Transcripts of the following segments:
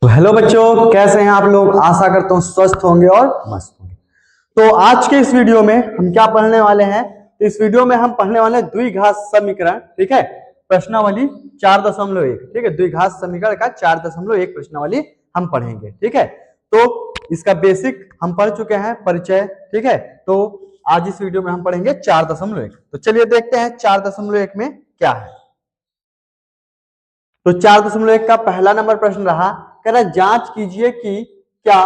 तो हेलो बच्चों, कैसे हैं आप लोग। आशा करता हूँ स्वस्थ होंगे और मस्त होंगे। तो आज के इस वीडियो में हम क्या पढ़ने वाले हैं। तो इस वीडियो में हम पढ़ने वाले हैं द्विघात समीकरण, ठीक है, प्रश्नावली 4.1। ठीक है, द्विघात समीकरण का 4.1 प्रश्नावली हम पढ़ेंगे। ठीक है, तो इसका बेसिक हम पढ़ चुके हैं, परिचय। ठीक है, तो आज इस वीडियो में हम पढ़ेंगे 4.1। तो चलिए देखते हैं 4.1 में क्या है। तो 4.1 का पहला नंबर प्रश्न रहा, कह रहा जांच कीजिए कि क्या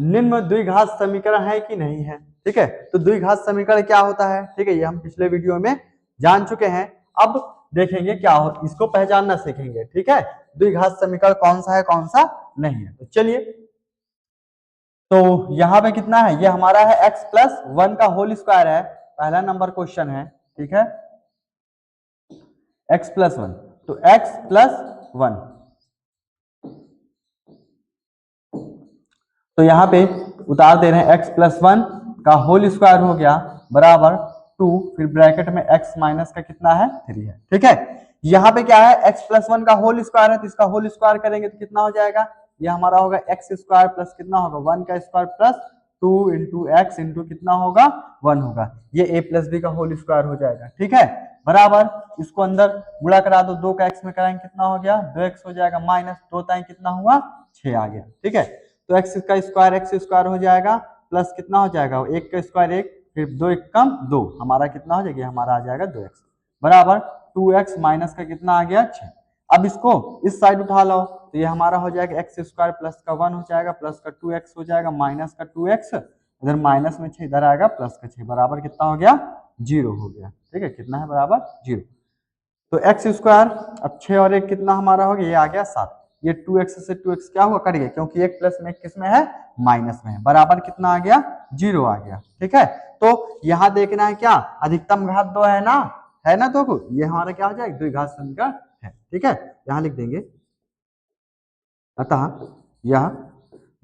निम्न द्विघात समीकरण है कि नहीं है। ठीक है, तो द्विघात समीकरण क्या होता है, ठीक है, ये हम पिछले वीडियो में जान चुके हैं। अब देखेंगे क्या हो, इसको पहचानना सीखेंगे। ठीक है, द्विघात समीकरण कौन सा है कौन सा नहीं है। तो चलिए, तो यहाँ पे कितना है, ये हमारा है x+1 का होल स्क्वायर है, पहला नंबर क्वेश्चन है। ठीक है, x+1, तो x+1, तो यहाँ पे उतार दे रहे हैं x+1 का होल स्क्वायर हो गया बराबर 2, फिर ब्रैकेट में x माइनस का कितना है 3 है। ठीक है, यहाँ पे क्या है, x+1 का होल स्क्वायर है, तो इसका होल स्क्वायर करेंगे तो कितना हो जाएगा, ये हमारा होगा x स्क्वायर प्लस कितना होगा 1 का square plus 2 into x into कितना होगा 1 होगा, ये a+b का होल स्क्वायर हो जाएगा। ठीक है, बराबर इसको अंदर गुणा करा दो, 2 का x में कराएंगे कितना हो गया 2x हो जाएगा, माइनस 2 ताई कितना हुआ 6 आ गया। ठीक है, तो x का स्क्वायर x स्क्वायर हो जाएगा प्लस कितना हो जाएगा, 1 का स्क्वायर 1, फिर 2 1 कम 2, हमारा कितना हो जाएगा, हमारा आ जाएगा 2x बराबर 2x माइनस का कितना आ गया 6। अब इसको इस साइड उठा लो, तो ये हमारा हो जाएगा x स्क्वायर प्लस का 1 हो जाएगा प्लस का 2x हो जाएगा माइनस का 2x, इधर माइनस में 6 इधर आएगा प्लस का 6 बराबर कितना हो गया 0 हो गया। ठीक है, कितना है बराबर 0। तो x स्क्वायर, अब 6 और 1 कितना हमारा हो गया, ये आ गया 7, ये 2x से 2x क्या हुआ कट गया, क्योंकि 1 प्लस में 1 किस में है माइनस में है, बराबर कितना आ गया 0 आ गया। ठीक है, तो यहाँ देखना है क्या, अधिकतम घात 2 है ना, तो ये हमारा क्या हो जाएगा द्विघात समीकरण है। ठीक है, यहाँ लिख देंगे, अतः यह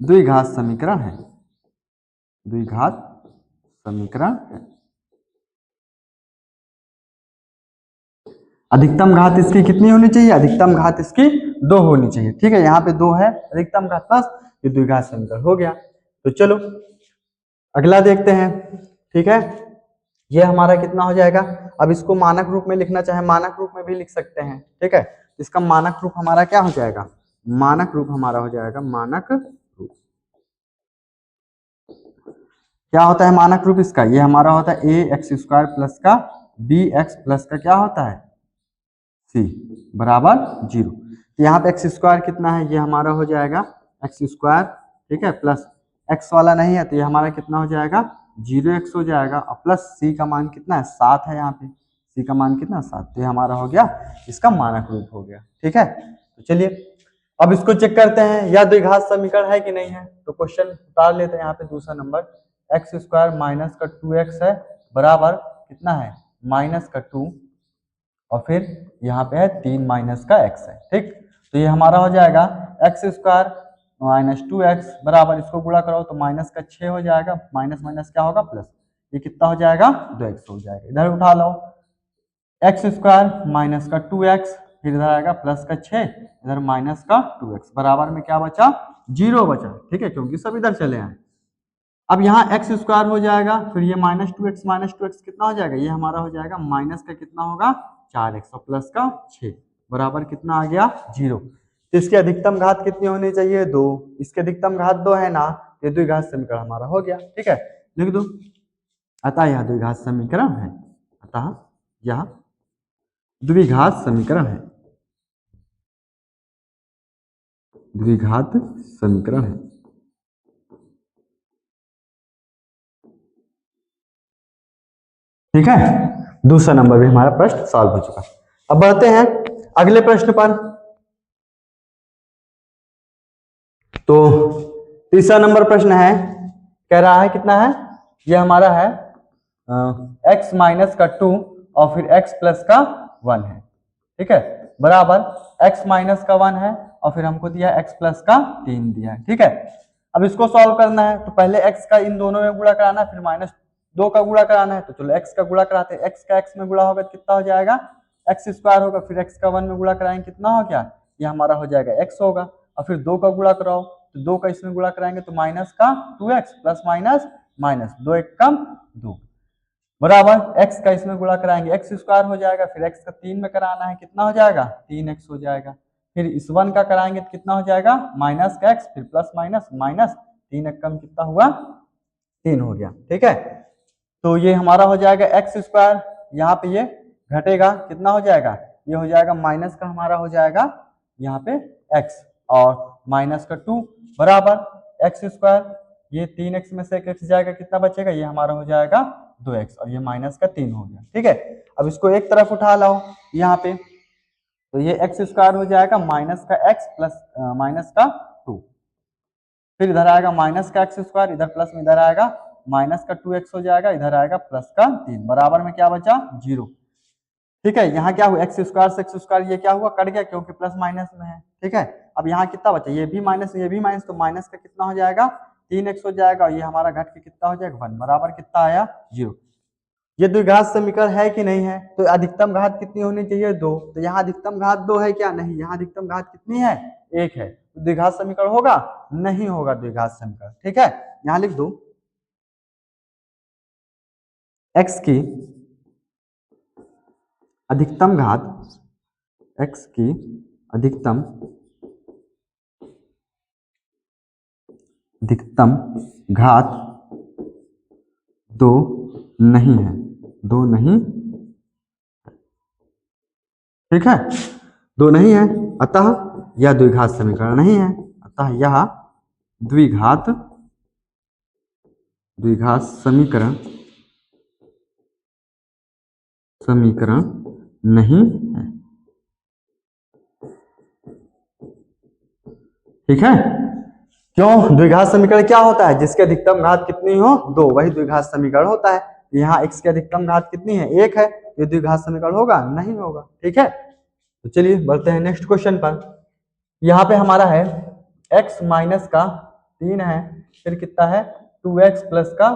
द्विघात समीकरण है, द्विघात समीकरण है। अधिकतम घात इसकी कितनी होनी चाहिए, अधिकतम घात इसकी 2 होनी चाहिए। ठीक है, यहाँ पे 2 है, अधिकतम घात प्लस ये द्विघात समीकरण हो गया। तो चलो अगला देखते हैं। ठीक है, ये हमारा कितना हो जाएगा, अब इसको मानक रूप में लिखना चाहे मानक रूप में भी लिख सकते हैं। ठीक है, इसका मानक रूप हमारा क्या हो जाएगा, मानक रूप हमारा हो जाएगा, मानक रूप क्या होता है मानक रूप इसका, ये हमारा होता है ए एक्स स्क्वायर प्लस का बी एक्स प्लस का क्या होता है सी बराबर 0। यहाँ पे एक्स स्क्वायर कितना है, ये हमारा हो जाएगा एक्स स्क्वायर, ठीक है, प्लस एक्स वाला नहीं है तो ये हमारा कितना हो जाएगा 0x हो जाएगा, और प्लस सी का मान कितना है 7 है, यहाँ पे सी का मान कितना 7, तो ये हमारा हो गया इसका मानक रूप हो गया। ठीक है, तो चलिए अब इसको चेक करते हैं यह द्विघात समीकरण है कि नहीं है। तो क्वेश्चन उतार लेते हैं, यहाँ पे दूसरा नंबर एक्स स्क्वायर माइनस का 2x है बराबर कितना है माइनस का 2, और फिर यहाँ पे है 3 माइनस का x है। ठीक, तो ये हमारा हो जाएगा एक्स स्क्वायर माइनस 2x बराबर, इसको गुणा करो तो माइनस का 6 हो जाएगा, माइनस माइनस क्या होगा प्लस, ये कितना हो जाएगा 2x हो जाएगा, इधर उठा लो एक्स स्क्वायर माइनस का 2x, फिर इधर आएगा प्लस का 6, इधर माइनस का 2x बराबर में क्या बचा 0 बचा। ठीक है, क्योंकि सब इधर चले आए। अब यहाँ एक्स स्क्वायर हो जाएगा, फिर ये माइनस टू एक्स कितना हो जाएगा, ये हमारा हो जाएगा माइनस का कितना होगा 4x और प्लस का 6 बराबर कितना आ गया 0। तो इसकी अधिकतम घात कितनी होनी चाहिए 2, इसके अधिकतम घात 2 है ना, ये द्विघात समीकरण हमारा हो गया। ठीक है, लिख दो, अतः यह द्विघात समीकरण है, अतः यह द्विघात समीकरण है, द्विघात समीकरण है। ठीक है, दूसरा नंबर भी हमारा प्रश्न सॉल्व हो चुका। अब बढ़ते हैं अगले प्रश्न पर। तो तीसरा नंबर प्रश्न है, कह रहा है कितना है, ये हमारा है x माइनस का 2 और फिर x प्लस का 1 है। ठीक है, बराबर x माइनस का 1 है और फिर हमको दिया x प्लस का 3 दिया है। ठीक है, अब इसको सॉल्व करना है तो पहले x का इन दोनों में गुणा कराना है, फिर -2 का गुणा कराना है, तो चलो x का गुणा कराते हैं, x का x में गुणा होगा तो कितना हो जाएगा x स्क्वायर होगा, फिर x का 1 में गुणा कराएंगे कितना हो गया, ये हमारा हो जाएगा x होगा, और फिर 2 का गुणा कराओ, तो 2 का इसमें गुणा कराएंगे तो माइनस का 2x प्लस माइनस माइनस 2 एक कम 2 बराबर x का इसमें गुणा कराएंगे एक्स स्क्वायर हो जाएगा, फिर x का 3 में कराना है कितना हो जाएगा 3x हो जाएगा, फिर इस 1 का कराएंगे तो कितना हो जाएगा माइनस का x फिर प्लस माइनस माइनस 3 एक कम कितना हुआ 3 हो गया। ठीक है, तो ये हमारा हो जाएगा एक्स स्क्वायर, यहाँ पे ये घटेगा कितना हो जाएगा, ये हो जाएगा माइनस का हमारा हो जाएगा यहाँ पे x और माइनस का 2 बराबर एक्स स्क्वायर, ये 3x में से एक x जाएगा कितना बचेगा, ये हमारा हो जाएगा 2x और ये माइनस का 3 हो गया। ठीक है, अब इसको एक तरफ उठा लाओ यहाँ पे, तो ये एक्स स्क्वायर हो जाएगा माइनस का x प्लस माइनस का 2, फिर इधर आएगा माइनस का एक्स स्क्वायर, इधर प्लस में इधर आएगा माइनस का 2x हो जाएगा, इधर आएगा प्लस का 3 बराबर में क्या बचा 0। ठीक है, यहाँ क्या हुआ एक्स स्क्वायर से एक्स स्क्वायर ये क्या हुआ कट गया क्योंकि प्लस माइनस में है। ठीक है, अब यहाँ कितना बचा, ये भी माइनस ये भी माइनस, तो माइनस का कितना हो जाएगा 3x हो जाएगा और ये हमारा घट के कितना हो जाएगा 1 बराबर कितना आया 0। ये द्विघात समीकरण है कि नहीं है, तो अधिकतम घात कितनी होनी चाहिए 2, तो यहाँ अधिकतम घात 2 है क्या, नहीं, यहाँ अधिकतम घात कितनी है 1 है, तो द्विघात समीकरण होगा नहीं होगा द्विघात समीकरण। ठीक है, यहाँ लिख दो x की अधिकतम घात, x की अधिकतम घात 2 नहीं है, 2 नहीं, ठीक है 2 नहीं है, अतः यह द्विघात समीकरण नहीं है, अतः यह द्विघात समीकरण नहीं है। ठीक है, क्यों, द्विघात समीकरण क्या होता है, जिसके अधिकतम घात कितनी हो 2 वही द्विघात समीकरण होता है। यहाँ x की अधिकतम घात कितनी है 1 है, ये द्विघात समीकरण होगा नहीं होगा। ठीक है, तो चलिए बढ़ते हैं नेक्स्ट क्वेश्चन पर। यहाँ पे हमारा है x माइनस का 3 है, फिर कितना है 2x प्लस का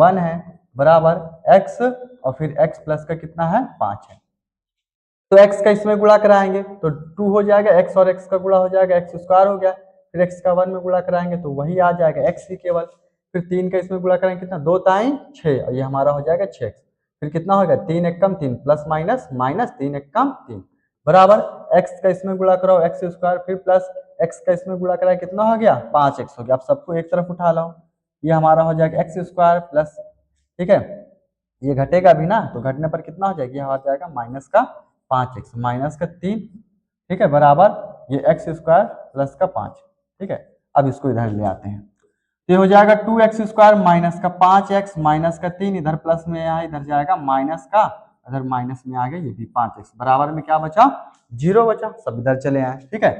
1 है बराबर x और फिर x प्लस का कितना है 5 है, तो x का इसमें गुणा कराएंगे तो 2 हो जाएगा, x और x का गुणा हो जाएगा x स्क्वायर हो गया, फिर x का 1 में गुणा कराएंगे तो वही आ जाएगा x ही केवल, फिर 3 का इसमें गुणा करेंगे कितना 2 ताई 6 और ये हमारा हो जाएगा 6x, फिर कितना होगा 3 एक कम 3 प्लस माइनस माइनस 3 एक कम 3 बराबर x का इसमें गुणा कराओ x स्क्वायर, फिर प्लस x का इसमें गुणा कराए कितना हो गया 5x हो गया। अब सबको एक तरफ उठा लो, ये हमारा हो जाएगा एक्स स्क्वायर प्लस, ठीक है ये घटेगा भी ना, तो घटने पर कितना हो जाएगा, यह हो जाएगा माइनस का 5x माइनस का 3, ठीक है बराबर ये एक्स स्क्वायर प्लस का 5। ठीक है, अब इसको इधर ले आते हैं, तो ये हो जाएगा 2x स्क्वायर माइनस का 5x माइनस का 3, इधर प्लस में आया इधर जाएगा माइनस का, इधर माइनस में आ गया ये भी 5x बराबर में क्या बचा 0 बचा, सब इधर चले आए। ठीक है,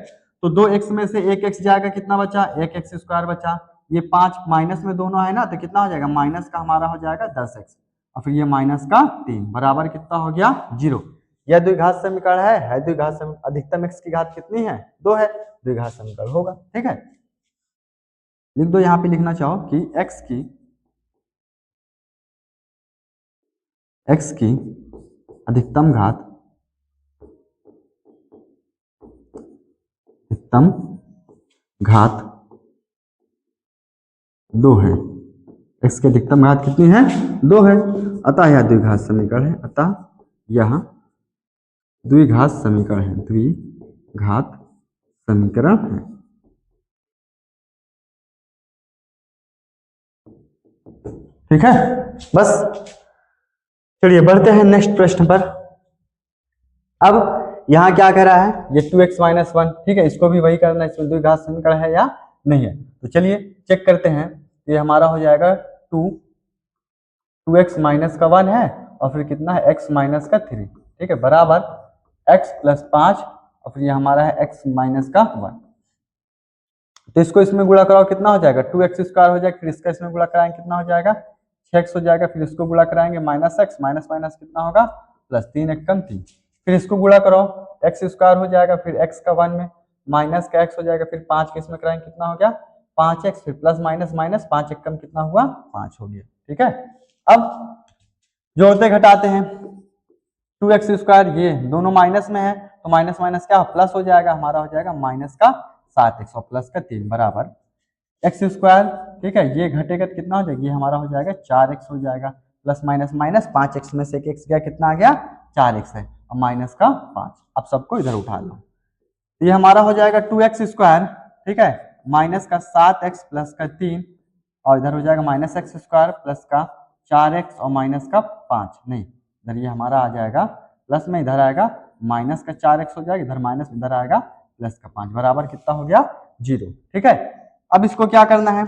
तो 2x में से 1x जाएगा कितना बचा 1x स्क्वायर बचा, ये 5 माइनस में दोनों है ना, तो कितना हो जाएगा माइनस का हमारा हो जाएगा 10x और फिर ये माइनस का 3 बराबर कितना हो गया 0। यह द्विघात समीकरण है द्विघात समीकरण, अधिकतम x की घात कितनी है 2 है, द्विघात समीकरण होगा। ठीक है, लिख दो, यहाँ पे लिखना चाहो कि x की अधिकतम घात 2 है, x की अधिकतम घात कितनी है 2 है, अतः यह द्विघात समीकरण है, अतः यह द्विघात समीकरण है, द्विघात समीकरण है। ठीक है, बस चलिए बढ़ते हैं नेक्स्ट प्रश्न पर। अब यहाँ क्या कह रहा है, ये 2x माइनस 1, ठीक है इसको भी वही करना है, इसमें द्विघात समीकरण है या नहीं है, तो चलिए चेक करते हैं। ये हमारा हो जाएगा 2x माइनस का 1 है और फिर कितना है x माइनस का 3, ठीक है बराबर x प्लस 5 और फिर ये हमारा है x माइनस का 1, तो इसको इसमें गुणा कराओ कितना हो जाएगा 2x स्क्वायर हो जाएगा, फिर इसका इसमें गुणा कराएंगे कितना हो जाएगा 6x हो जाएगा, फिर इसको गुणा कराएंगे माइनस x माइनस माइनस कितना होगा प्लस 3 एक कम 3, फिर इसको गुणा करो x स्क्वायर हो जाएगा, फिर x का 1 में माइनस का x हो जाएगा, फिर 5 के इसमें कराएंगे कितना हो गया 5x, फिर प्लस माइनस माइनस 5 एक कम कितना हुआ 5 हो गया। ठीक है, अब जोड़ते घटाते हैं, 2x स्क्वायर ये दोनों माइनस में है तो माइनस माइनस क्या प्लस हो जाएगा, हमारा हो जाएगा माइनस का 7x और प्लस का 3 बराबर एक्स स्क्वायर। ठीक है, ये घटेगा तो कितना हो जाएगा, ये हमारा हो जाएगा 4x हो जाएगा, प्लस माइनस माइनस 5x में से एक x गया, कितना आ गया 4x है, और माइनस का 5। अब सबको इधर उठा लो, ये हमारा हो जाएगा 2x स्क्वायर। ठीक है, माइनस का 7x प्लस का 3, और इधर हो जाएगा माइनस एक्स स्क्वायर प्लस का 4x और माइनस का 5, नहीं इधर ये हमारा आ जाएगा प्लस में, इधर आएगा माइनस का 4x हो जाएगा, इधर माइनस, इधर आएगा प्लस का 5 बराबर कितना हो गया 0। ठीक है, अब इसको क्या करना है,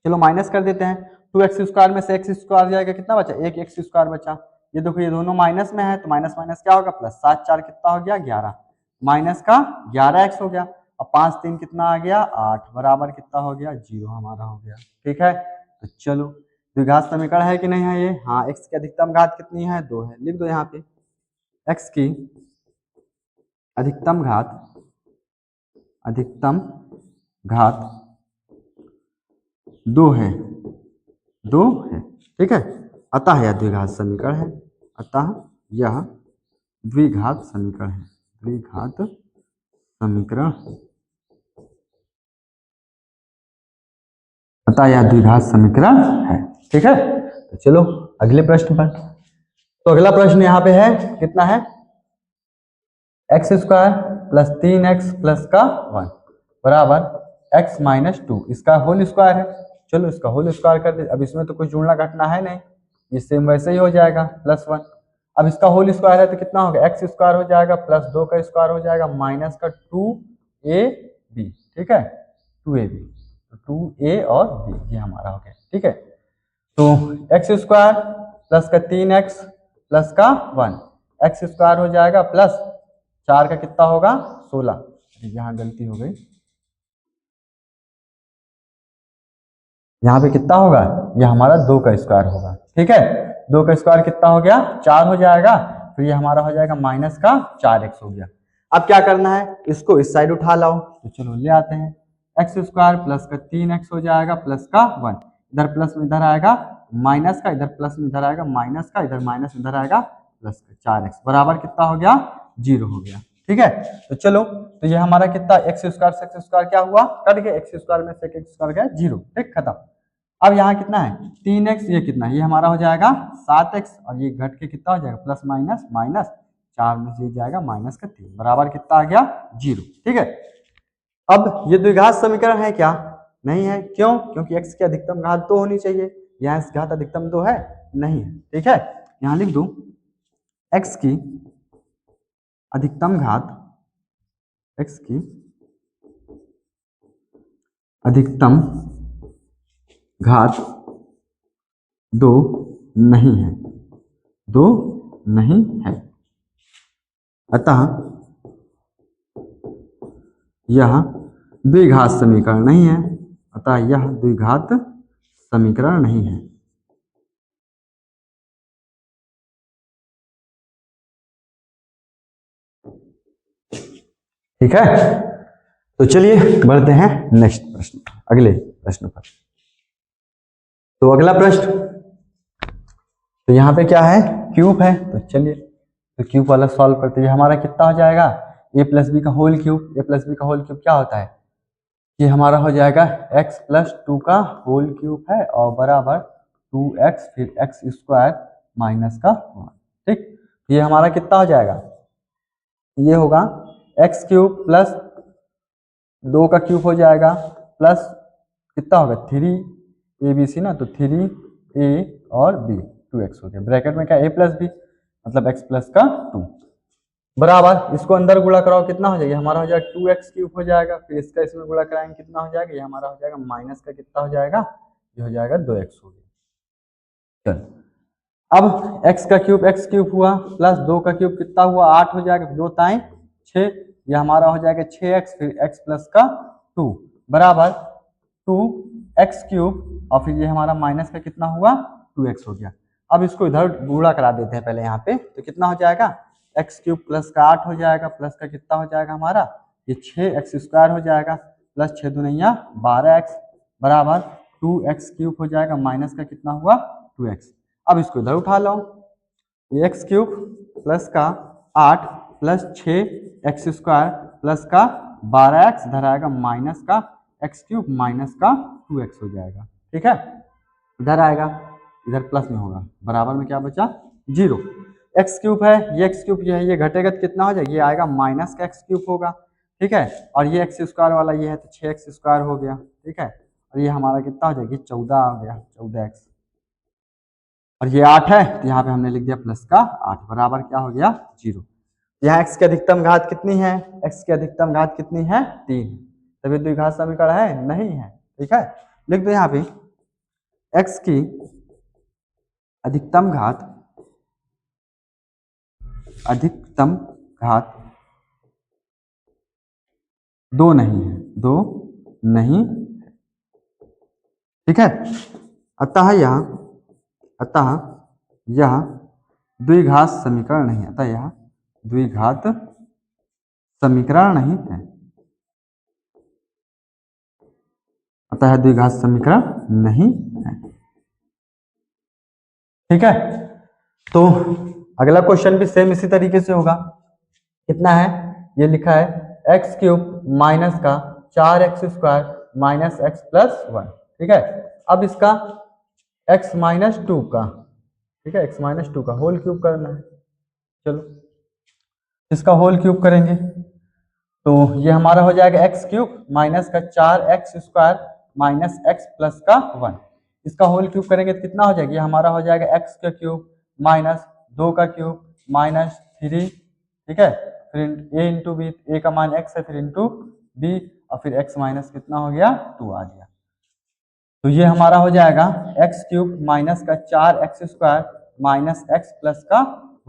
चलो माइनस कर देते हैं। 2x स्क्वायर में से x स्क्वायर जाएगा, कितना बचा, एक x स्क्वायर बचा। ये देखो ये दोनों माइनस में है, तो माइनस माइनस क्या होगा प्लस, 7 4 कितना हो गया 11, माइनस का 11x हो गया, और 5 3 कितना आ गया 8 बराबर कितना हो गया 0 हमारा हो गया। ठीक है, तो चलो द्विघात समीकरण है कि नहीं है ये, हाँ। x की अधिकतम घात कितनी है 2 है, लिख दो यहाँ पे x की अधिकतम घात 2 है, 2 है। ठीक है, अतः यह द्विघात समीकरण है, अतः यह द्विघात समीकरण है, द्विघात समीकरण, अतः यह द्विघात समीकरण है। ठीक है, तो चलो अगले प्रश्न पर। तो अगला प्रश्न यहाँ पे है, कितना है, x square plus 3x plus का 1 बराबर x माइनस 2, इसका होल स्क्वायर है। चलो इसका होल स्क्वायर कर दे, अब इसमें तो कुछ जुड़ना घटना है नहीं, ये सेम वैसे ही हो जाएगा प्लस 1। अब इसका होल स्क्वायर है तो कितना होगा, एक्स स्क्वायर हो जाएगा प्लस 2 का स्क्वायर हो जाएगा माइनस का 2ab। ठीक है, 2ab, 2a और b ये हमारा हो गया। ठीक है, तो एक्स स्क्वायर प्लस का 3x प्लस का 1, एक्स स्क्वायर हो जाएगा प्लस 4 का कितना होगा 16, यहाँ गलती हो गई, यहाँ पे कितना होगा, ये हमारा 2 का स्क्वायर होगा। ठीक है, 2 का स्क्वायर कितना हो गया 4 हो जाएगा, फिर ये हमारा हो जाएगा माइनस का 4x हो गया। अब क्या करना है, इसको इस साइड उठा लाओ, तो चलो ले आते हैं, एक्स स्क्वायर प्लस का 3x हो जाएगा प्लस का 1, इधर प्लस में इधर आएगा माइनस का, इधर प्लस में इधर आएगा माइनस का, इधर माइनस इधर आएगा प्लस का 4x बराबर कितना हो गया 0 हो गया। ठीक है, तो चलो, तो ये हमारा कितना एक्स स्क्वायर से एक्स स्क्वायर क्या हुआ, कट गया, एक्स स्क्वायर में से एक्स स्क्वायर गया 0। ठीक, खत्म। अब यहाँ कितना है 3x, ये कितना है, ये हमारा हो जाएगा 7x, और ये घट के कितना हो जाएगा प्लस माइनस माइनस 4 में से जाएगा माइनस का 3 बराबर कितना आ गया 0। ठीक है, अब ये द्विघात समीकरण है क्या, नहीं है, क्यों, क्योंकि x की अधिकतम घात 2 होनी चाहिए, यहाँ इस घात अधिकतम 2 है नहीं है। ठीक है, यहाँ लिख दो x की अधिकतम घात, x की अधिकतम घात 2 नहीं है, 2 नहीं है, अतः यह द्विघात समीकरण नहीं है, अतः यह द्विघात समीकरण नहीं है। ठीक है, तो चलिए बढ़ते हैं नेक्स्ट प्रश्न, अगले प्रश्न पर। तो अगला प्रश्न, तो यहाँ पे क्या है, क्यूब है, तो चलिए तो क्यूब वाला सॉल्व करते हैं। हमारा कितना हो जाएगा, a प्लस बी का whole cube, a plus B का होल क्यूब क्या होता है, ये हमारा हो जाएगा x प्लस 2 का होल क्यूब है, और बराबर 2x फिर एक्स स्क्वायर माइनस का 1। ठीक, ये हमारा कितना हो जाएगा, ये होगा एक्स क्यूब प्लस 2 का क्यूब हो जाएगा प्लस कितना होगा 3abc ना, तो 3a और b 2x हो गया, ब्रैकेट में क्या a प्लस बी मतलब x प्लस का 2 बराबर, इसको अंदर गुणा कराओ कितना हो जाएगा, हमारा हो जाएगा 2x क्यूब हो जाएगा, फिर इसका इसमें गुणा कराएंगे कितना हो जाएगा, ये हमारा हो जाएगा माइनस का कितना हो जाएगा, ये हो जाएगा 2x हो गया। चल, अब x का क्यूब x क्यूब हुआ प्लस 2 का क्यूब कितना हुआ 8 हो जाएगा, 2 ताई 6, ये हमारा हो जाएगा 6x फिर x प्लस का 2 बराबर 2x क्यूब, और फिर ये हमारा माइनस का कितना हुआ 2x हो गया। अब इसको इधर गुणा करा देते हैं पहले यहाँ पे, तो कितना हो जाएगा एक्स क्यूब प्लस का 8 हो जाएगा, प्लस का कितना हो जाएगा हमारा ये 6x स्क्वायर हो जाएगा, प्लस 6 दूनिया 12x बराबर 2x क्यूब हो जाएगा, माइनस का कितना हुआ 2x। अब इसको इधर उठा लो, ये एक्स क्यूब प्लस का 8 प्लस 6x स्क्वायर प्लस का 12x, इधर आएगा माइनस का एक्स क्यूब माइनस का 2x हो जाएगा। ठीक है, इधर आएगा, इधर प्लस में होगा, बराबर में क्या बचा 0। एक्स क्यूब है, ये एक्स क्यूब ये है, ये घटेगा तो कितना हो जाएगा, ये आएगा माइनस का एक्स क्यूब होगा। ठीक है, और ये एक्स स्क्वायर वाला ये है तो 6x स्क्वायर हो गया। ठीक है, और ये हमारा कितना हो जाएगा, 14 आ गया, 14x, और ये 8 है तो यहाँ पे हमने लिख दिया प्लस का 8, बराबर क्या हो गया 0। यहाँ x की अधिकतम घात कितनी है, x की अधिकतम घात कितनी है 3, तभी द्विघात समीकरण है नहीं है। ठीक है, लिख दो यहाँ पे x की अधिकतम घात 2 नहीं है, 2 नहीं। ठीक है, अतः यह द्विघात समीकरण नहीं, अतः यह द्विघात समीकरण नहीं है, अतः द्विघात समीकरण नहीं है। ठीक है, तो अगला क्वेश्चन भी सेम इसी तरीके से होगा। कितना है, ये लिखा है एक्स क्यूब माइनस का 4x square minus x plus 1। ठीक है, अब इसका x माइनस 2 का, ठीक है, x माइनस 2 का होल क्यूब करना है। चलो इसका होल क्यूब करेंगे तो ये हमारा हो जाएगा एक्स क्यूब माइनस का 4x square minus x plus का 1। इसका होल क्यूब करेंगे तो कितना हो जाएगा, ये हमारा हो जाएगा एक्स का क्यूब माइनस 2 का क्यूब माइनस 3। ठीक है, फिर a इंटू बी, ए का मान x है, फिर इंटू बी, और फिर x माइनस कितना हो गया 2 आ गया। तो ये हमारा हो जाएगा एक्स क्यूब माइनस का 4x square minus x plus का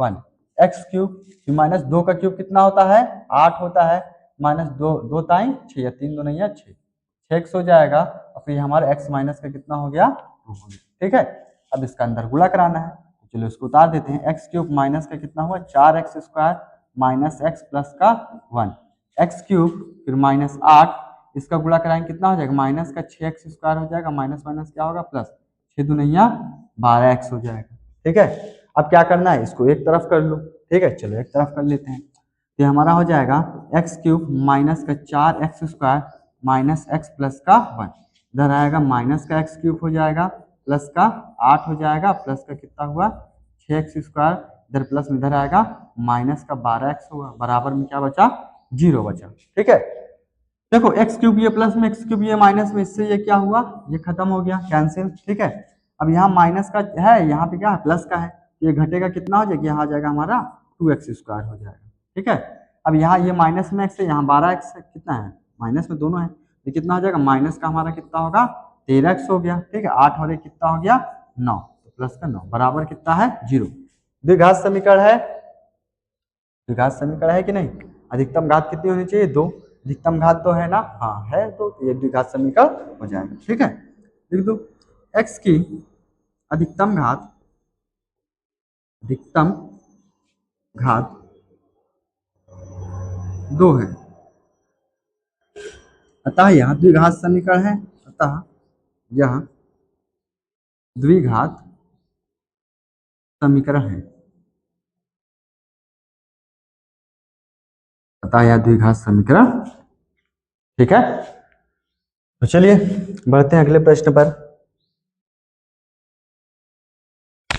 1, एक्स क्यूब माइनस 2 का क्यूब कितना होता है 8 होता है, माइनस 2 ताई 6 या 3 2 नहीं है 6x हो जाएगा, और फिर हमारा x माइनस का कितना हो गया 2 हो गया। ठीक है, अब इसका अंदर गुणा कराना है, तो चलो इसको उतार देते हैं। एक्स क्यूब माइनस का कितना हुआ 4x square minus x plus का 1, एक्स क्यूब फिर माइनस 8, इसका गुणा कराएंगे कितना हो जाएगा माइनस का 6x स्क्वायर हो जाएगा, माइनस माइनस क्या होगा प्लस, 6 दूनिया 12x हो जाएगा। ठीक है, अब क्या करना है, इसको एक तरफ कर लो। ठीक है, चलो एक तरफ कर लेते हैं, तो हमारा हो जाएगा एक्स क्यूब माइनस का 4x square minus x plus का 1, इधर आएगा माइनस का एक्स क्यूब हो जाएगा प्लस का 8 हो जाएगा, प्लस का कितना हुआ 6x स्क्वायर, इधर प्लस में इधर आएगा माइनस का 12x होगा, बराबर में क्या बचा 0 बचा। ठीक है, देखो एक्स क्यूब ये प्लस में, एक्स क्यूब ये माइनस में, इससे ये क्या हुआ ये खत्म हो गया कैंसिल। ठीक है, अब यहाँ माइनस का है, यहाँ पे क्या है प्लस का है, ये घटेगा कितना हो जाएगा, यहाँ आ जाएगा हमारा 2x स्क्वायर हो जाएगा। ठीक है, अब यहाँ ये माइनस में x है, यहाँ 12x है, कितना है माइनस में दोनों है, ये कितना हो जाएगा माइनस का हमारा कितना होगा 13x हो गया। ठीक है, 8 और 1 कितना हो गया 9, तो प्लस का 9 बराबर कितना है 0। द्विघात समीकरण है, द्विघात समीकरण है कि नहीं, अधिकतम घात कितनी होनी चाहिए 2, अधिकतम घात तो है ना, हाँ है, तो ये द्विघात समीकरण हो जाएगा। ठीक है, लिख दो x की अधिकतम घात 2 है, अतः यह द्विघात समीकरण है, अतः यह द्विघात समीकरण है, अतः यह द्विघात समीकरण। ठीक है, तो चलिए बढ़ते हैं अगले प्रश्न पर,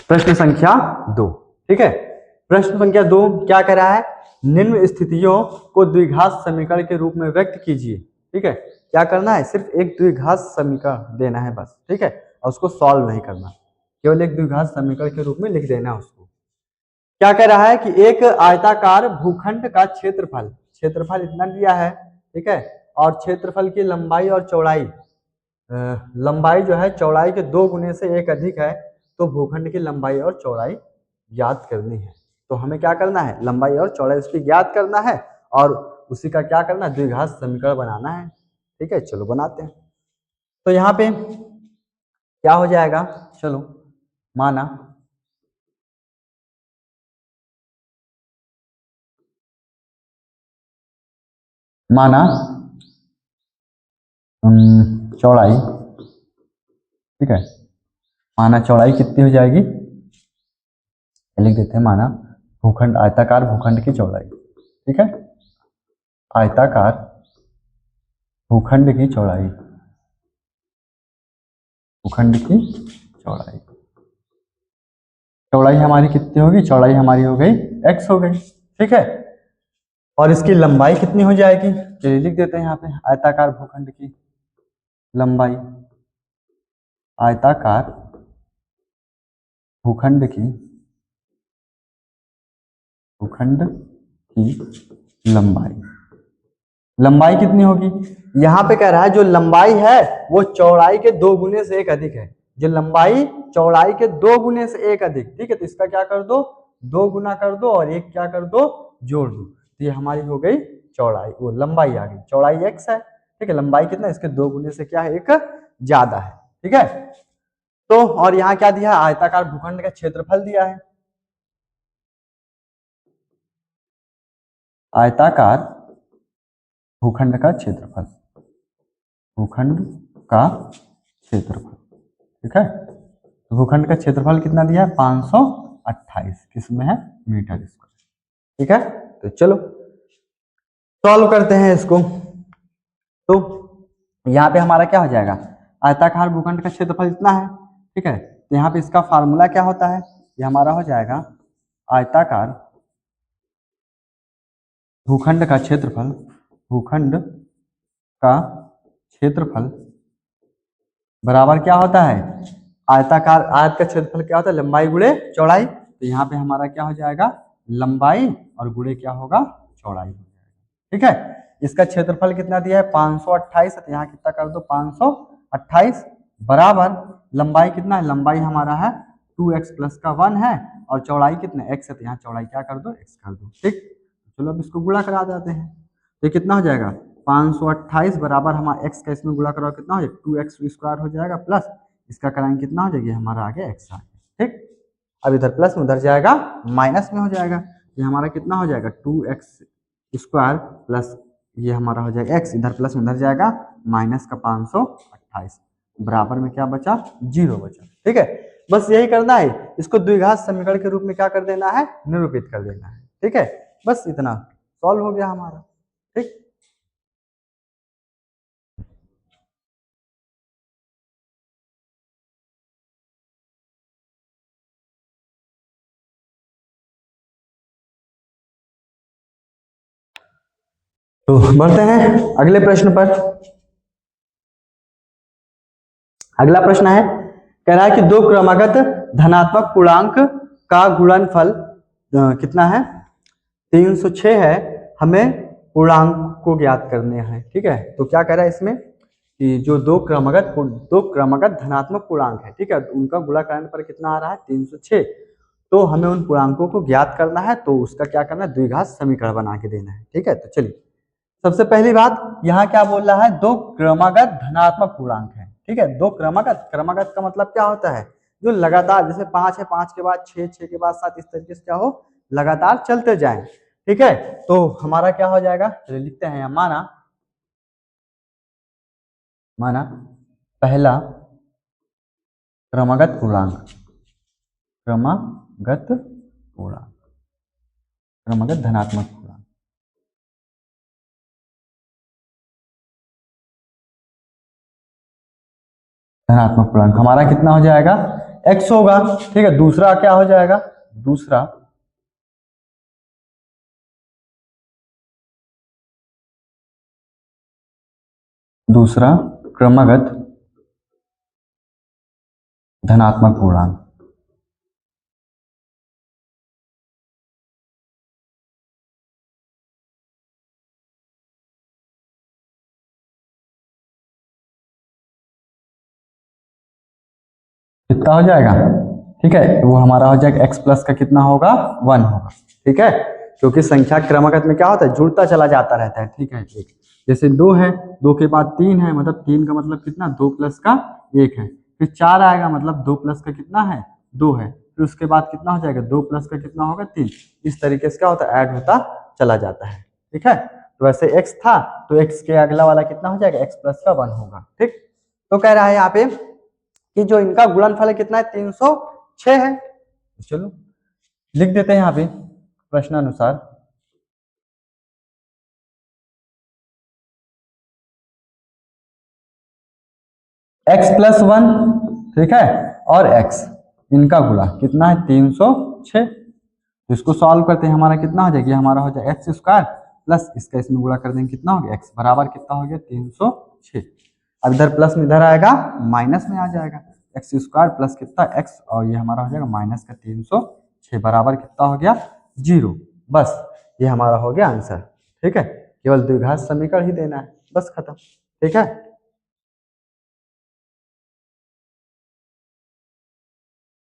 प्रश्न संख्या 2। ठीक है, प्रश्न संख्या 2 क्या कह रहा है, निम्न स्थितियों को द्विघात समीकरण के रूप में व्यक्त कीजिए। ठीक है, क्या करना है, सिर्फ एक द्विघात समीकरण देना है बस। ठीक है, और उसको सॉल्व नहीं करना, केवल एक द्विघात समीकरण के रूप में लिख देना उसको। क्या कह रहा है कि एक आयताकार भूखंड का क्षेत्रफल, क्षेत्रफल इतना दिया है। ठीक है, और क्षेत्रफल की लंबाई और चौड़ाई, लंबाई जो है चौड़ाई के 2 गुने से 1 अधिक है, तो भूखंड की लंबाई और चौड़ाई ज्ञात करनी है। तो हमें क्या करना है, लंबाई और चौड़ाई उसकी ज्ञात करना है, और उसी का क्या करना है द्विघात समीकरण बनाना है। ठीक है, चलो बनाते हैं। तो यहाँ पे क्या हो जाएगा, चलो माना चौड़ाई, ठीक है, माना चौड़ाई कितनी हो जाएगी, लिख देते हैं माना भूखंड, आयताकार भूखंड की चौड़ाई। ठीक है, आयताकार भूखंड की चौड़ाई, भूखंड की चौड़ाई, चौड़ाई हमारी कितनी होगी, चौड़ाई हमारी हो गई x हो गई, ठीक है। और इसकी लंबाई कितनी हो जाएगी, चलिए लिख देते हैं यहाँ पे, आयताकार भूखंड की लंबाई, आयताकार भूखंड की, भूखंड की लंबाई, लंबाई कितनी होगी, यहाँ पे कह रहा है जो लंबाई है वो चौड़ाई के 2 गुने से 1 अधिक है, जो लंबाई चौड़ाई के 2 गुने से 1 अधिक, ठीक है। तो इसका क्या कर दो, 2 गुना कर दो और 1 क्या कर दो, जोड़ दो, तो ये हमारी हो गई चौड़ाई, वो लंबाई आ गई, चौड़ाई x है, ठीक है। लंबाई कितना, इसके 2 गुने से क्या है, 1 ज्यादा है, ठीक है। तो और यहाँ क्या दिया है, आयताकार भूखंड का क्षेत्रफल दिया है, आयताकार भूखंड का क्षेत्रफल, भूखंड का क्षेत्रफल, ठीक है। तो भूखंड का क्षेत्रफल कितना दिया है, 528, किसमें है, मीटर स्क्वायर, ठीक है। तो चलो सॉल्व करते हैं इसको। तो यहाँ पे हमारा क्या हो जाएगा, आयताकार भूखंड का क्षेत्रफल इतना है, ठीक है। तो यहाँ पे इसका फार्मूला क्या होता है, ये हमारा हो जाएगा आयताकार भूखंड का क्षेत्रफल, भूखंड का क्षेत्रफल बराबर क्या होता है, आयताकार, आयत का क्षेत्रफल क्या होता है, लंबाई गुणे चौड़ाई। तो यहाँ पे हमारा क्या हो जाएगा, लंबाई और गुणे क्या होगा, चौड़ाई हो जाएगा, ठीक है। इसका क्षेत्रफल कितना दिया है, 528, तो यहाँ कितना कर दो, 528 बराबर लंबाई कितना है, लंबाई हमारा है 2x प्लस का 1 है, और चौड़ाई कितना x है, तो यहाँ चौड़ाई क्या कर दो, x कर दो, ठीक। चलो अब इसको गुणा करा देते हैं, तो कितना हो जाएगा, 528 बराबर हमारा x का इसमें गुणा करो कितना हो जाएगा, 2x स्क्वायर हो जाएगा, प्लस इसका कराएंगे कितना हो जाएगा, हमारा आगे x आ गया, ठीक। अब इधर प्लस में उधर जाएगा माइनस में हो जाएगा, ये हमारा कितना हो जाएगा, 2x स्क्वायर प्लस ये हमारा हो जाएगा x, इधर प्लस में उधर जाएगा माइनस का 528, बराबर में क्या बचा, 0 बचा, ठीक है। बस यही करना है, इसको द्विघात समीकरण के रूप में क्या कर देना है, निरूपित कर देना है, ठीक है। बस इतना सॉल्व हो गया हमारा, ठीक। तो बढ़ते हैं अगले प्रश्न पर। अगला प्रश्न है, कह रहा है कि दो क्रमागत धनात्मक पूर्णांक का गुणनफल कितना है, 306 है, हमें पूर्णांक को ज्ञात करने हैं, ठीक है। तो क्या कह रहा है इसमें कि जो दो क्रमागत धनात्मक पूर्णांक है, ठीक है, उनका गुणा करने पर कितना आ रहा है, 306, तो हमें उन पूर्णांकों को ज्ञात करना है, तो उसका क्या करना है, द्विघात समीकरण बना के देना है, ठीक है। तो चलिए सबसे पहली बात, यहाँ क्या बोल रहा है, दो क्रमागत धनात्मक पूर्णांक है, ठीक है। दो क्रमागत, क्रमागत का मतलब क्या होता है, जो लगातार, जैसे 5 है, 5 के बाद 6, 6 के बाद 7, इस तरीके से क्या हो, लगातार चलते जाए, ठीक है। तो हमारा क्या हो जाएगा, चलिए लिखते हैं, माना माना पहला क्रमागत पूर्णांक, क्रमागत पूर्णांक, क्रमागत धनात्मक पूर्णांक, धनात्मक पूर्णांक हमारा कितना हो जाएगा, x होगा, ठीक है। दूसरा क्या हो जाएगा, दूसरा दूसरा क्रमागत धनात्मक पूर्णांक, कितना हो जाएगा, ठीक है। वो हमारा हो जाएगा x प्लस का कितना होगा, 1 होगा, ठीक है। क्योंकि संख्या क्रमागत में क्या होता है, जुड़ता चला जाता रहता है, ठीक है। एक जैसे 2 है, 2 के बाद 3 है, मतलब 3 का मतलब कितना, 2 प्लस का 1 है, फिर 4 आएगा, मतलब 2 प्लस का कितना है, 2 है, फिर उसके बाद कितना हो जाएगा, 2 प्लस का कितना होगा, 3, इस तरीके से क्या होता है, ऐड होता चला जाता है, ठीक है। तो वैसे x था, तो x के अगला वाला कितना हो जाएगा, x प्लस का 1 होगा, ठीक। तो कह रहा है यहाँ पे कि जो इनका गुणनफल है कितना है, 306 है। चलो लिख देते हैं यहाँ पे प्रश्नानुसार, x+1, ठीक है, और x, इनका गुणा कितना है 306। तो इसको सॉल्व करते हैं, हमारा कितना हो जाएगा, हमारा हो जाएगा एक्स स्क्वायर प्लस इसका इसमें गुणा कर देंगे, कितना हो गया x बराबर कितना हो गया 306। अब इधर प्लस में इधर आएगा माइनस में आ जाएगा, एक्स स्क्वायर प्लस कितना x, और ये हमारा हो जाएगा माइनस का 306 बराबर कितना हो गया 0। बस ये हमारा हो गया आंसर, ठीक है, केवल द्विघात समीकरण ही देना है, बस खत्म, ठीक है।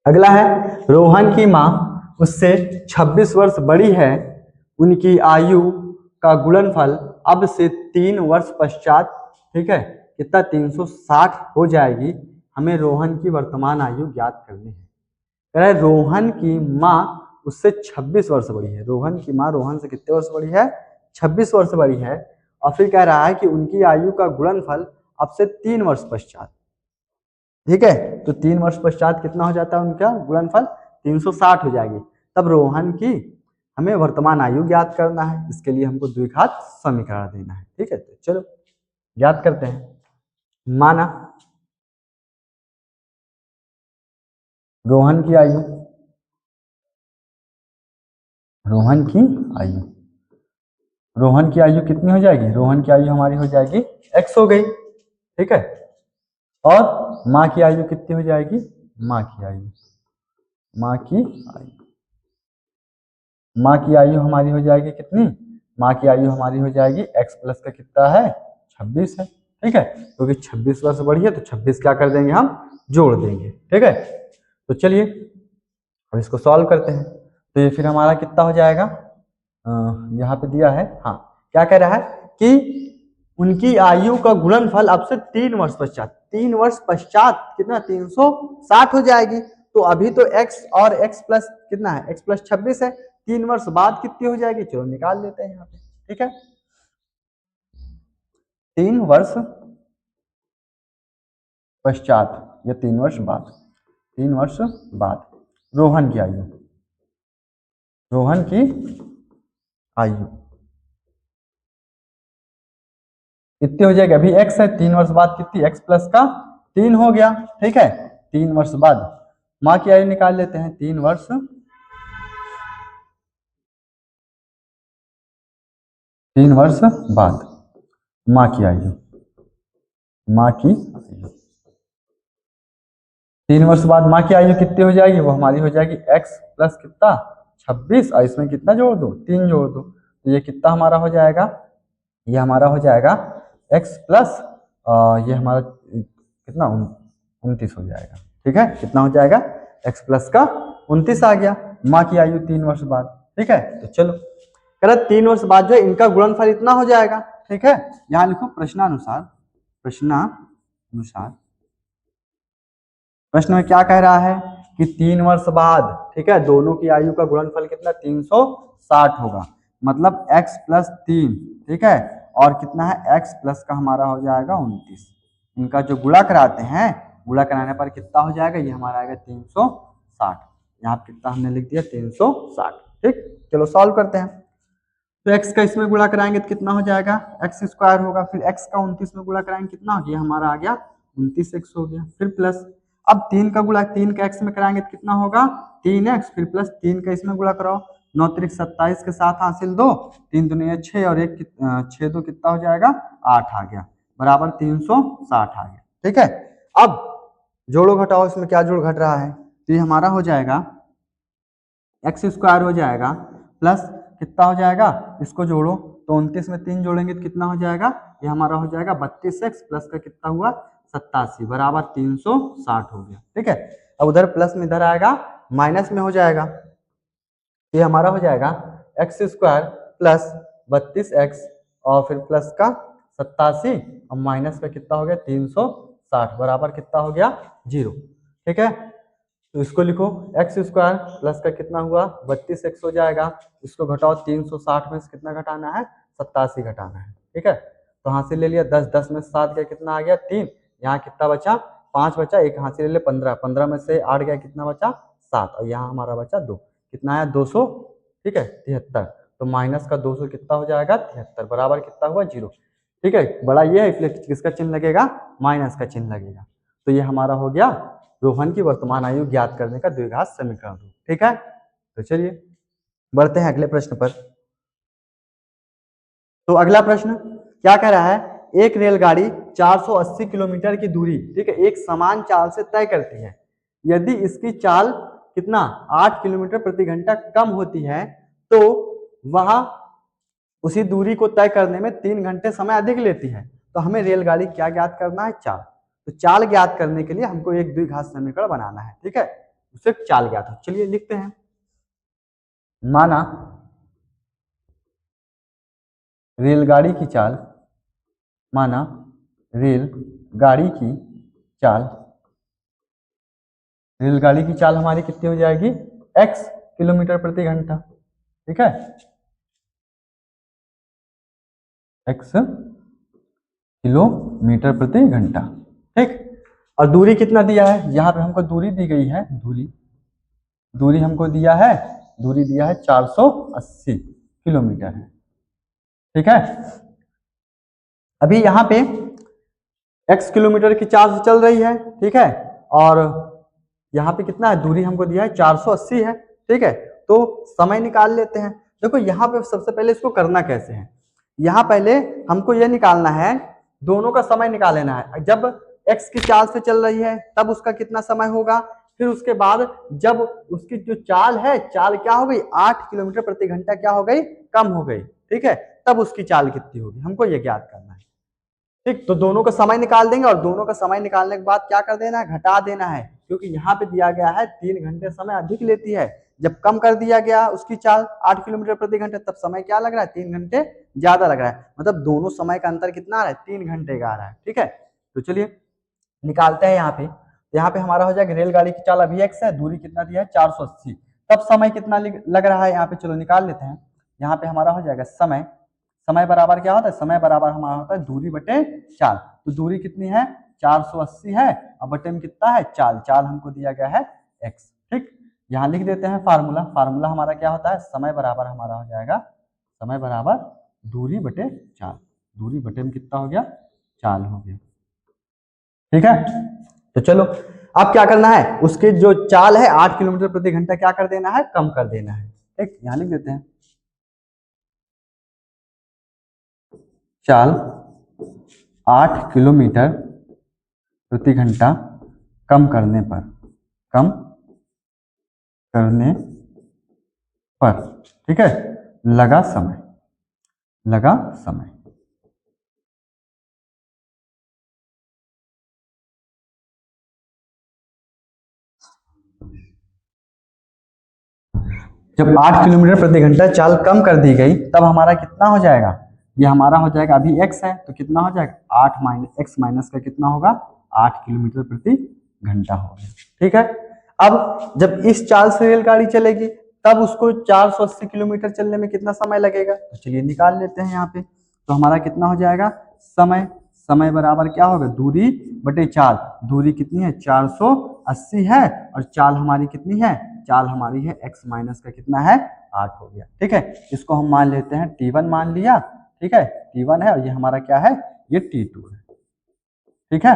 अगला है, रोहन की माँ उससे 26 वर्ष बड़ी है, उनकी आयु का गुणनफल अब से 3 वर्ष पश्चात, ठीक है, कितना 360 हो जाएगी, हमें रोहन की वर्तमान आयु ज्ञात करनी है। कह रहा है रोहन की माँ उससे 26 वर्ष बड़ी है, रोहन की माँ रोहन से कितने वर्ष बड़ी है, 26 वर्ष बड़ी है, और फिर कह रहा है कि उनकी आयु का गुणनफल अब से 3 वर्ष पश्चात, ठीक है, तो 3 वर्ष पश्चात कितना हो जाता है उनका गुणनफल 360 हो जाएगी। तब रोहन की हमें वर्तमान आयु ज्ञात करना है, इसके लिए हमको द्विघात समीकरण देना है, ठीक है, तो चलो ज्ञात करते हैं। माना रोहन की आयु, रोहन की आयु, रोहन की आयु कितनी हो जाएगी, रोहन की आयु हमारी हो जाएगी x हो गई, ठीक है, और माँ की आयु कितनी हो जाएगी, माँ की आयु, माँ की आयु, माँ की आयु हमारी हो जाएगी कितनी, माँ की आयु हमारी हो जाएगी x प्लस का कितना है 26 है, ठीक है, क्योंकि 26 वर्ष बढ़ी है तो 26 क्या कर देंगे हम जोड़ देंगे, ठीक है। तो चलिए अब इसको सॉल्व करते हैं, तो ये फिर हमारा कितना हो जाएगा, यहाँ पे दिया है, हाँ क्या कह रहा है कि उनकी आयु का गुणनफल अब से 3 वर्ष पश्चात, 3 वर्ष पश्चात कितना 360 हो जाएगी, तो अभी तो x और x प्लस कितना है, x प्लस 26 है, 3 वर्ष बाद कितनी हो जाएगी, चलो निकाल लेते हैं यहाँ पे, ठीक है, 3 वर्ष पश्चात या 3 वर्ष बाद, 3 वर्ष बाद रोहन की आयु, रोहन की आयु कितनी हो जाएगी, अभी x है, 3 वर्ष बाद कितनी, x प्लस का 3 हो गया, ठीक है, 3 वर्ष बाद माँ की आयु निकाल लेते हैं, 3 वर्ष, 3 वर्ष बाद माँ की आयु, माँ की आयु, 3 वर्ष बाद माँ की आयु कितनी हो जाएगी, वो हमारी हो जाएगी x प्लस कितना 26, और इसमें कितना जोड़ दो 3 जोड़ दो, तो ये कितना हमारा हो जाएगा, ये हमारा हो जाएगा x प्लस ये हमारा कितना 29 हो जाएगा, ठीक है, कितना हो जाएगा x प्लस का 29 आ गया, माँ की आयु 3 वर्ष बाद, ठीक है, तो चलो कह रहा 3 वर्ष बाद जो है इनका गुणनफल इतना हो जाएगा, ठीक है, यहाँ लिखो प्रश्नानुसार, प्रश्नानुसार, प्रश्न में क्या कह रहा है कि 3 वर्ष बाद, ठीक है, दोनों की आयु का गुणनफल कितना 360 होगा, मतलब x प्लस 3, ठीक है, और कितना है x प्लस का हमारा हो जाएगा 29, इनका जो गुणा कराते हैं, गुणा कराने पर कितना हो जाएगा, ये हमारा आएगा 360, यहाँ पे कितना हमने लिख दिया 360, ठीक, चलो सॉल्व करते हैं। तो x का इसमें गुणा कराएंगे तो कितना हो जाएगा x स्क्वायर होगा, फिर x का 29 में गुणा कराएंगे कितना हो गया, हमारा आ गया 29x हो गया, फिर प्लस, अब 3 का गुणा 3 का x में कराएंगे तो कितना होगा 3x, फिर प्लस 3 का इसमें गुणा कराओ, 9 3 27 के साथ हासिल 2, 3 दूनी 6 और 1 6 2 कितना हो जाएगा 8 आ गया, बराबर 360 आ गया, ठीक है। अब जोड़ो घटाओ, इसमें क्या जोड़ घट रहा है, तो ये हमारा हो जाएगा एक्स स्क्वायर हो जाएगा प्लस कितना हो जाएगा, इसको जोड़ो तो 29 में 3 जोड़ेंगे तो कितना हो जाएगा, ये हमारा हो जाएगा 32x प्लस का कितना हुआ 87 बराबर 360 हो गया, ठीक है। अब उधर प्लस में इधर आएगा माइनस में हो जाएगा, ये हमारा हो जाएगा एक्स स्क्वायर प्लस 32x और फिर प्लस का 87 और माइनस का कितना हो गया 360 बराबर कितना हो गया 0, ठीक है। तो इसको लिखो एक्स स्क्वायर प्लस का कितना हुआ 32x हो जाएगा, इसको घटाओ 360 में से कितना घटाना है 87 घटाना है, ठीक है, तो हासिल ले लिया 10 10 में 7 गया कितना आ गया 3, यहाँ कितना बचा 5 बचा, एक हासिल ले लिया 15 15 में से 8 गया कितना बचा 7 और यहाँ हमारा बचा 2, कितना है 200, ठीक है 73, तो माइनस का 200 कितना हो जाएगा 73 बराबर कितना हुआ 0, ठीक है, बड़ा ये है इसलिए किसका चिन्ह लगेगा माइनस का चिन्ह लगेगा। तो ये हमारा हो गया रोहन की वर्तमान आयु ज्ञात करने का द्विघात समीकरण। ठीक है, तो चलिए बढ़ते हैं अगले प्रश्न पर। तो अगला प्रश्न क्या कह रहा है, एक रेलगाड़ी 480 किलोमीटर की दूरी, ठीक है, एक समान चाल से तय करती है। यदि इसकी चाल कितना 8 किलोमीटर प्रति घंटा कम होती है तो वह उसी दूरी को तय करने में 3 घंटे समय अधिक लेती है। तो हमें रेलगाड़ी क्या ज्ञात करना है, चाल। तो चाल ज्ञात करने के लिए हमको एक द्विघात समीकरण बनाना है, ठीक है, उसे चाल ज्ञात हो। चलिए लिखते हैं, माना रेलगाड़ी की चाल, माना रेलगाड़ी की चाल, रेलगाड़ी की चाल हमारी कितनी हो जाएगी, x किलोमीटर प्रति घंटा, ठीक है, x किलोमीटर प्रति घंटा, ठीक। और दूरी कितना दिया है, यहाँ पे हमको दूरी दी गई है, दूरी हमको दिया है, दूरी दिया है 480 किलोमीटर है, ठीक है। अभी यहाँ पे x किलोमीटर की चाल से चल रही है, ठीक है, और यहाँ पे कितना है, दूरी हमको दिया है 480 है, ठीक है। तो समय निकाल लेते हैं। देखो यहाँ पे सबसे पहले इसको करना कैसे है, यहाँ पहले हमको ये निकालना है, दोनों का समय निकाल लेना है। जब x की चाल से चल रही है तब उसका कितना समय होगा, फिर उसके बाद जब उसकी जो चाल है, चाल क्या हो गई, 8 किलोमीटर प्रति घंटा क्या हो गई, कम हो गई, ठीक है, तब उसकी चाल कितनी होगी, हमको ये ज्ञात करना है, ठीक। तो दोनों का समय निकाल देंगे और दोनों का समय निकालने के बाद क्या कर देना है, घटा देना है, क्योंकि यहाँ पे दिया गया है 3 घंटे समय अधिक लेती है। जब कम कर दिया गया उसकी चाल 8 किलोमीटर प्रति घंटे, तब समय क्या लग रहा है, 3 घंटे ज्यादा लग रहा है, मतलब दोनों समय का अंतर कितना आ रहा है, 3 घंटे का आ रहा है, ठीक है। तो चलिए निकालते हैं यहाँ पे। यहाँ पे हमारा हो जाएगा रेलगाड़ी की चाल अभी x है, दूरी कितना दिया है 480, तब समय कितना लग रहा है यहाँ पे, चलो निकाल लेते हैं। यहाँ पे हमारा हो जाएगा समय, समय बराबर क्या होता है, समय बराबर हमारा होता है दूरी बटे चाल। तो दूरी कितनी है 480 है और बटे में कितना है चाल, चाल हमको दिया गया है x, ठीक। यहाँ लिख देते हैं फार्मूला, फार्मूला हमारा क्या होता है, समय बराबर हमारा हो जाएगा, समय बराबर दूरी बटे चाल, दूरी बटे में कितना हो गया, चाल हो गया, ठीक है। तो चलो अब क्या करना है, उसके जो चाल है 8 किलोमीटर प्रति घंटा क्या कर देना है, कम कर देना है, ठीक। यहाँ लिख देते हैं चाल 8 किलोमीटर प्रति घंटा कम करने पर, ठीक है, लगा समय, जब 8 किलोमीटर प्रति घंटा चाल कम कर दी गई तब हमारा कितना हो जाएगा, ये हमारा हो जाएगा, अभी x है तो कितना हो जाएगा 8 माइनस x माइनस का कितना होगा 8 किलोमीटर प्रति घंटा होगा, ठीक है। अब जब इस चाल से रेलगाड़ी चलेगी तब उसको 480 किलोमीटर चलने में कितना समय लगेगा, तो चलिए निकाल लेते हैं यहाँ पे। तो हमारा कितना हो जाएगा, समय, समय बराबर क्या होगा, दूरी बटे चाल, दूरी कितनी है 480 है और चाल हमारी कितनी है, चाल हमारी है x माइनस का कितना है 8 हो गया, ठीक है। इसको हम मान लेते हैं t1 मान लिया, ठीक है, t1 है और ये हमारा क्या है, ये t2 है, ठीक है।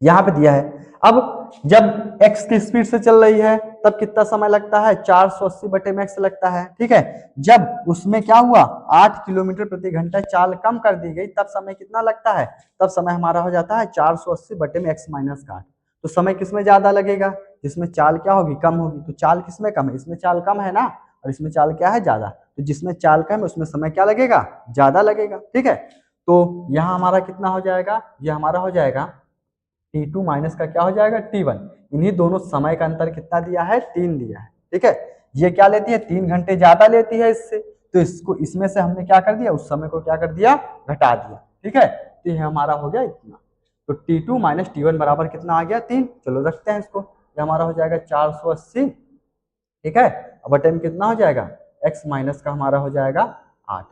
यहाँ पे दिया है, अब जब x की स्पीड से चल रही है तब कितना समय लगता है, 480 बटे में x लगता है, ठीक है। जब उसमें क्या हुआ 8 किलोमीटर प्रति घंटा चाल कम कर दी गई तब समय कितना लगता है, तब समय हमारा हो जाता है 480 बटे में x माइनस का 8। तो समय किसमें ज्यादा लगेगा, जिसमें चाल क्या होगी, कम होगी। तो चाल किसमें कम है, इसमें चाल कम है ना, और इसमें चाल क्या है ज्यादा, तो जिसमें चाल कम है उसमें समय क्या लगेगा, ज्यादा लगेगा, ठीक है। तो यहाँ हमारा कितना हो जाएगा, ये हमारा हो जाएगा t2 माइनस का क्या हो जाएगा t1, इन्हीं दोनों समय का अंतर कितना दिया है, 3 दिया है, ठीक है। ये क्या लेती है, 3 घंटे ज्यादा लेती है इससे, तो इसको इसमें से हमने क्या कर दिया, उस समय को क्या कर दिया, घटा दिया, ठीक है। तो ये हमारा हो गया इतना। तो t2 माइनस t1 बराबर कितना आ गया, 3। चलो रखते हैं इसको, ये हमारा हो जाएगा 480, ठीक है, अब बटे में कितना हो जाएगा, x माइनस का हमारा हो जाएगा 8,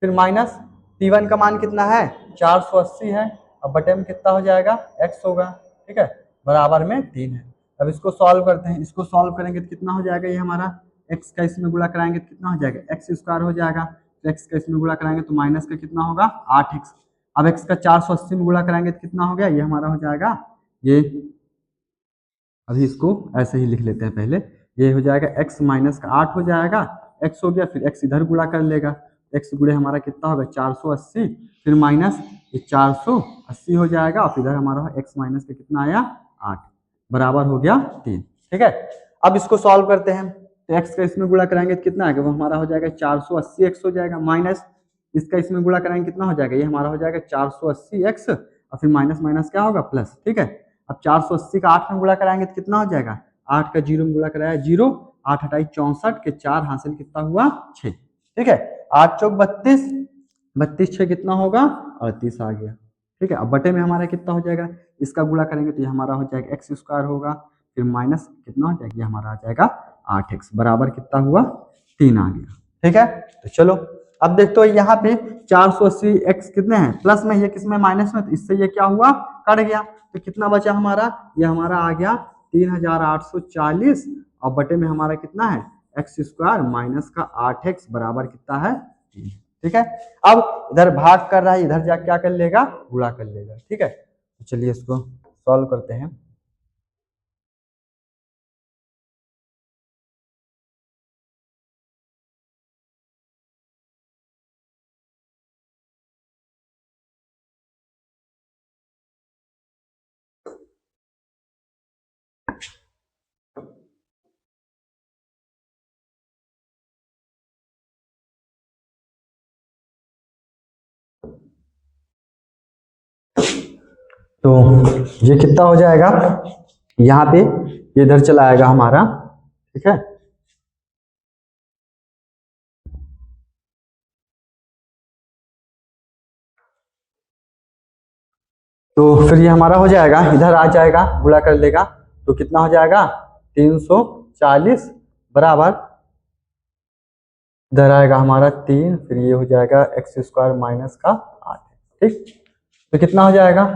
फिर माइनस t1 का मान कितना है 480 है, अब बटे में कितना हो जाएगा x होगा, ठीक है, बराबर में 3 है। अब इसको सॉल्व करते हैं, इसको सॉल्व करेंगे तो कितना हो जाएगा, ये हमारा x का इसमें गुणा कराएंगे तो कितना हो जाएगा, x स्क्वायर हो जाएगा, तो x का इसमें गुणा कराएंगे तो माइनस का कितना होगा 8x। अब x का 480 में गुणा कराएंगे तो कितना हो गया, ये हमारा हो जाएगा, ये अभी इसको ऐसे ही लिख लेते हैं पहले। ये हो जाएगा x माइनस का 8 हो जाएगा, x हो गया, फिर x इधर गुणा कर लेगा, x गुणे हमारा कितना होगा 480, फिर माइनस ये 480 हो जाएगा, और इधर हमारा x माइनस का कितना आया 8 बराबर हो गया 3। ठीक है, अब इसको सॉल्व करते हैं। तो x का इसमें गुणा कराएंगे तो कितना आएगा, वो हमारा हो जाएगा 480x हो जाएगा, माइनस इसका इसमें गुणा कराएंगे कितना हो जाएगा, ये हमारा हो जाएगा 480x, और फिर माइनस माइनस क्या होगा प्लस। ठीक है, अब 480 का 8 में गुणा कराएंगे तो कितना हो जाएगा, 8 का 0 में गुणा कराया 0, 8 हटाई 64 के 4 हासिल कितना हुआ 6। ठीक है, 8 चौक 32, 32 6 कितना होगा 38 आ गया। ठीक है, अब बटे में हमारा कितना हो जाएगा, इसका गुणा करेंगे तो ये हमारा हो जाएगा एक्स स्क्वायर होगा, फिर माइनस कितना हो जाएगा, ये हमारा आ जाएगा 8x बराबर कितना हुआ 3 आ गया। ठीक है, तो चलो अब देखते हो यहाँ पे 480x कितने हैं प्लस में, ये किसमें माइनस में, तो इससे ये क्या हुआ कट गया, तो कितना बचा हमारा, ये हमारा आ गया 3840, और बटे में हमारा कितना है एक्स स्क्वायर माइनस का 8x बराबर कितना है 3। ठीक है, अब इधर भाग कर रहा है, इधर जा क्या कर लेगा गुणा कर लेगा। ठीक है, तो चलिए इसको सॉल्व करते हैं। तो ये कितना हो जाएगा, यहाँ पे ये इधर चला आएगा हमारा। ठीक है, तो फिर ये हमारा हो जाएगा, इधर आ जाएगा गुणा कर लेगा, तो कितना हो जाएगा 340 बराबर, इधर आएगा हमारा 3, फिर ये हो जाएगा एक्स स्क्वायर माइनस का 8। ठीक, तो कितना हो जाएगा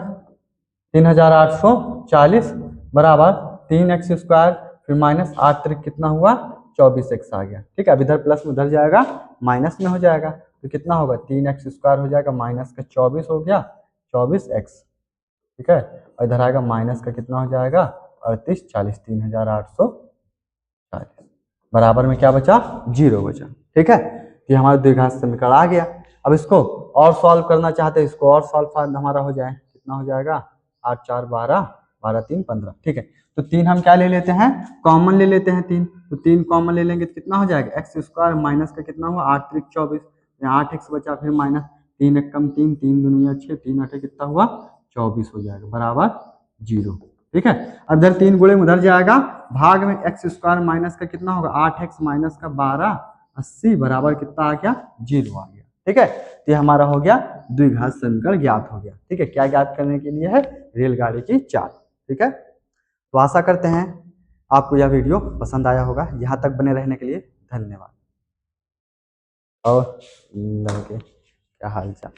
3840 बराबर 3x स्क्वायर, फिर माइनस 8 तरीक कितना हुआ 24x आ गया। ठीक है, अब इधर प्लस में उधर जाएगा माइनस में हो जाएगा, तो कितना होगा 3x स्क्वायर हो जाएगा माइनस का 24 हो गया 24x। ठीक है, और इधर आएगा माइनस का कितना हो जाएगा 38 40, 3840 बराबर में क्या बचा 0 बचा। ठीक है, तो हमारा द्विघात समीकरण आ गया। अब इसको और सॉल्व करना चाहते हैं, इसको और सॉल्व हमारा हो जाए, कितना हो जाएगा 8 4 12, 12 3 15। ठीक है, तो 3 हम क्या ले लेते हैं कॉमन ले लेते हैं 3, तो 3 कॉमन ले लेंगे तो कितना हो जाएगा एक्स स्क्वायर माइनस का कितना हुआ 8 3 24, यहाँ 8x बचा, फिर माइनस 3 1 कम 3, 3 दुनिया 6, 3 8 कितना हुआ 24 हो जाएगा बराबर 0। ठीक है, अब इधर 3 गुणे में उधर जाएगा, भाग में एक्स स्क्वायर माइनस का कितना होगा 8x माइनस का 12 80 बराबर कितना आ गया 0 आ गया। ठीक है, तो ये हमारा हो गया द्विघात समीकरण ज्ञात हो गया। ठीक है, क्या ज्ञात करने के लिए है रेलगाड़ी की चाल। ठीक है, तो आशा करते हैं आपको यह वीडियो पसंद आया होगा, यहाँ तक बने रहने के लिए धन्यवाद। और लड़के क्या हाल चाल।